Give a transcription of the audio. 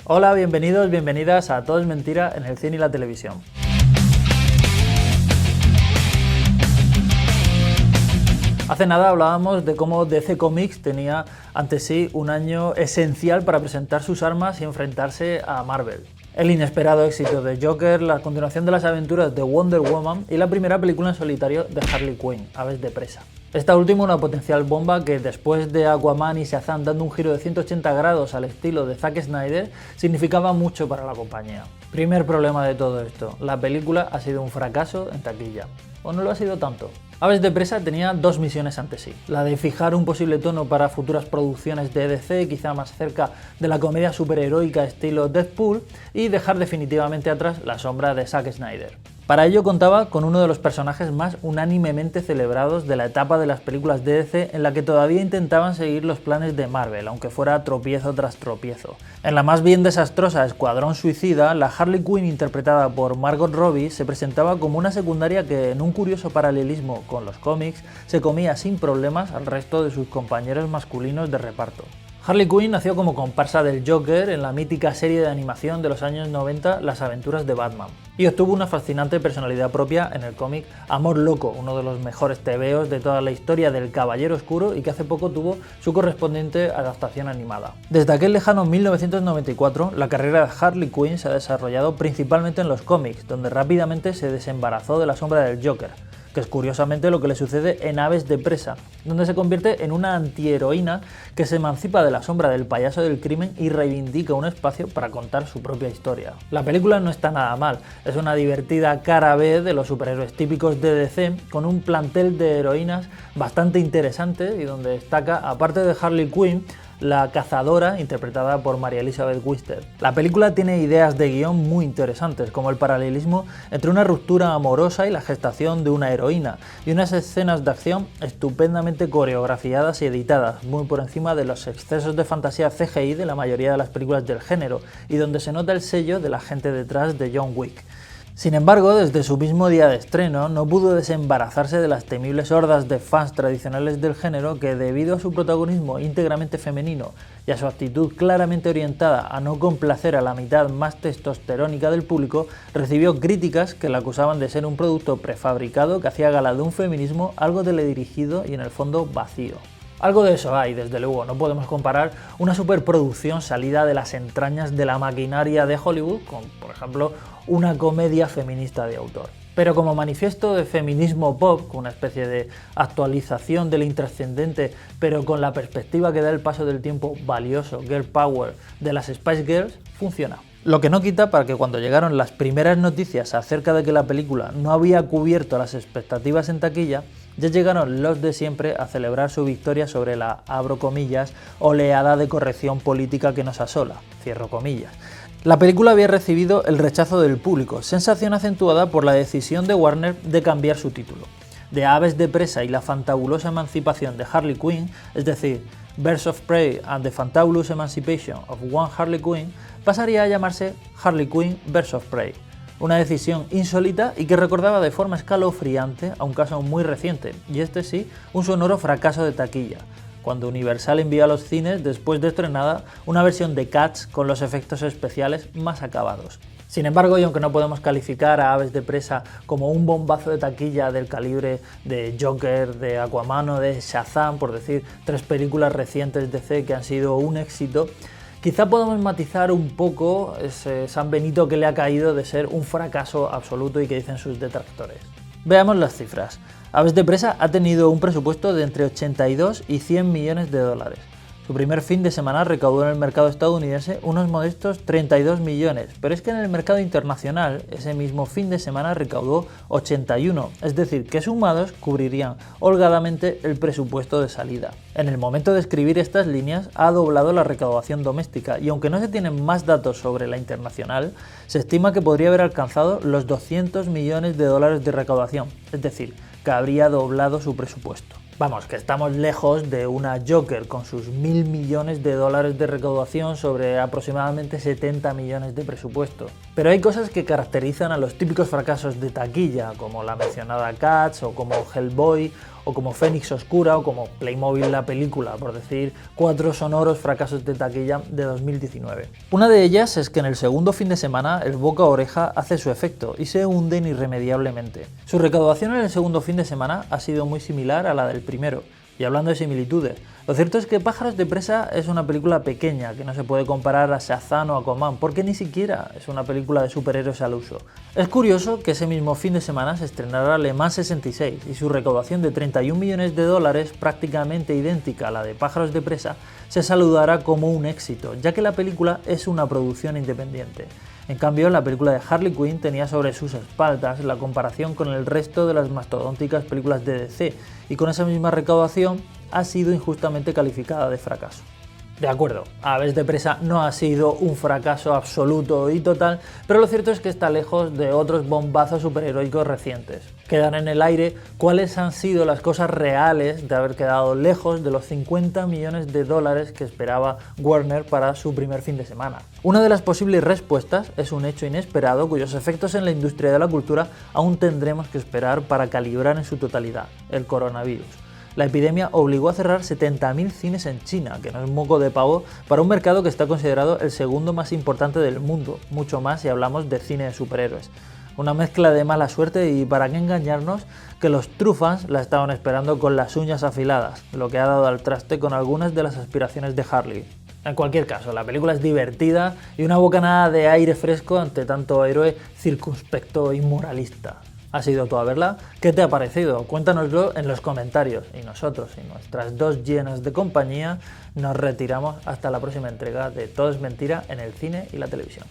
Hola, bienvenidos, bienvenidas a Todo es Mentira en el cine y la televisión. Hace nada hablábamos de cómo DC Comics tenía ante sí un año esencial para presentar sus armas y enfrentarse a Marvel. El inesperado éxito de Joker, la continuación de las aventuras de Wonder Woman y la primera película en solitario de Harley Quinn, Aves de Presa. Esta última una potencial bomba que después de Aquaman y Shazam dando un giro de 180 grados al estilo de Zack Snyder, significaba mucho para la compañía. Primer problema de todo esto, la película ha sido un fracaso en taquilla. ¿O no lo ha sido tanto? Aves de Presa tenía dos misiones ante sí, la de fijar un posible tono para futuras producciones de DC, quizá más cerca de la comedia superheroica estilo Deadpool, y dejar definitivamente atrás la sombra de Zack Snyder. Para ello contaba con uno de los personajes más unánimemente celebrados de la etapa de las películas de DC en la que todavía intentaban seguir los planes de Marvel, aunque fuera tropiezo tras tropiezo. En la más bien desastrosa Escuadrón Suicida, la Harley Quinn interpretada por Margot Robbie se presentaba como una secundaria que, en un curioso paralelismo con los cómics, se comía sin problemas al resto de sus compañeros masculinos de reparto. Harley Quinn nació como comparsa del Joker en la mítica serie de animación de los años 90 Las aventuras de Batman, y obtuvo una fascinante personalidad propia en el cómic Amor Loco, uno de los mejores tebeos de toda la historia del Caballero Oscuro y que hace poco tuvo su correspondiente adaptación animada. Desde aquel lejano 1994, la carrera de Harley Quinn se ha desarrollado principalmente en los cómics, donde rápidamente se desembarazó de la sombra del Joker, que es curiosamente lo que le sucede en Aves de Presa, donde se convierte en una antiheroína que se emancipa de la sombra del payaso del crimen y reivindica un espacio para contar su propia historia. La película no está nada mal, es una divertida cara B de los superhéroes típicos de DC, con un plantel de heroínas bastante interesante y donde destaca, aparte de Harley Quinn, la cazadora, interpretada por Mary Elizabeth Winstead. La película tiene ideas de guión muy interesantes, como el paralelismo entre una ruptura amorosa y la gestación de una heroína, y unas escenas de acción estupendamente coreografiadas y editadas, muy por encima de los excesos de fantasía CGI de la mayoría de las películas del género, y donde se nota el sello de la gente detrás de John Wick. Sin embargo, desde su mismo día de estreno, no pudo desembarazarse de las temibles hordas de fans tradicionales del género que, debido a su protagonismo íntegramente femenino y a su actitud claramente orientada a no complacer a la mitad más testosterónica del público, recibió críticas que la acusaban de ser un producto prefabricado que hacía gala de un feminismo algo teledirigido y en el fondo vacío. Algo de eso hay, desde luego, no podemos comparar una superproducción salida de las entrañas de la maquinaria de Hollywood con, por ejemplo, una comedia feminista de autor. Pero como manifiesto de feminismo pop, con una especie de actualización del intrascendente, pero con la perspectiva que da el paso del tiempo valioso, girl power, de las Spice Girls, funciona. Lo que no quita para que cuando llegaron las primeras noticias acerca de que la película no había cubierto las expectativas en taquilla, ya llegaron los de siempre a celebrar su victoria sobre la, abro comillas, oleada de corrección política que nos asola, cierro comillas. La película había recibido el rechazo del público, sensación acentuada por la decisión de Warner de cambiar su título. De Aves de Presa y la fantabulosa emancipación de Harley Quinn, es decir, Birds of Prey and the Fantabulous Emancipation of One Harley Quinn, pasaría a llamarse Harley Quinn Birds of Prey. Una decisión insólita y que recordaba de forma escalofriante a un caso muy reciente, y este sí, un sonoro fracaso de taquilla, cuando Universal envió a los cines, después de estrenada, una versión de Cats con los efectos especiales más acabados. Sin embargo, y aunque no podemos calificar a Aves de Presa como un bombazo de taquilla del calibre de Joker, de Aquaman o de Shazam, por decir tres películas recientes de DC que han sido un éxito, quizá podamos matizar un poco ese San Benito que le ha caído de ser un fracaso absoluto y que dicen sus detractores. Veamos las cifras. Aves de Presa ha tenido un presupuesto de entre 82 y 100 millones de dólares. Su primer fin de semana recaudó en el mercado estadounidense unos modestos 32 millones, pero es que en el mercado internacional ese mismo fin de semana recaudó 81, es decir, que sumados cubrirían holgadamente el presupuesto de salida. En el momento de escribir estas líneas ha doblado la recaudación doméstica y aunque no se tienen más datos sobre la internacional, se estima que podría haber alcanzado los 200 millones de dólares de recaudación, es decir, que habría doblado su presupuesto. Vamos, que estamos lejos de una Joker con sus 1.000 millones de dólares de recaudación sobre aproximadamente 70 millones de presupuesto. Pero hay cosas que caracterizan a los típicos fracasos de taquilla, como la mencionada Cats o como Hellboy o como Fénix Oscura o como Playmobil la película, por decir 4 sonoros fracasos de taquilla de 2019. Una de ellas es que en el segundo fin de semana el boca a oreja hace su efecto y se hunden irremediablemente. Su recaudación en el segundo fin de semana ha sido muy similar a la del primero. Y hablando de similitudes, lo cierto es que Pájaros de presa es una película pequeña que no se puede comparar a Shazam o Aquaman, porque ni siquiera es una película de superhéroes al uso. Es curioso que ese mismo fin de semana se estrenara Le Mans 66 y su recaudación de 31 millones de dólares, prácticamente idéntica a la de Pájaros de presa, se saludara como un éxito, ya que la película es una producción independiente. En cambio, la película de Harley Quinn tenía sobre sus espaldas la comparación con el resto de las mastodónticas películas de DC, y con esa misma recaudación ha sido injustamente calificada de fracaso. De acuerdo, Aves de presa no ha sido un fracaso absoluto y total, pero lo cierto es que está lejos de otros bombazos superheroicos recientes. Quedan en el aire cuáles han sido las cosas reales de haber quedado lejos de los 50 millones de dólares que esperaba Warner para su primer fin de semana. Una de las posibles respuestas es un hecho inesperado cuyos efectos en la industria de la cultura aún tendremos que esperar para calibrar en su totalidad: el coronavirus. La epidemia obligó a cerrar 70.000 cines en China, que no es moco de pavo para un mercado que está considerado el segundo más importante del mundo, mucho más si hablamos de cine de superhéroes. Una mezcla de mala suerte y, para qué engañarnos, que los true fans la estaban esperando con las uñas afiladas, lo que ha dado al traste con algunas de las aspiraciones de Harley. En cualquier caso, la película es divertida y una bocanada de aire fresco ante tanto héroe circunspecto y moralista. ¿Ha sido todo a verla? ¿Qué te ha parecido? Cuéntanoslo en los comentarios. Y nosotros y nuestras dos llenas de compañía nos retiramos hasta la próxima entrega de Todo es Mentira en el cine y la televisión.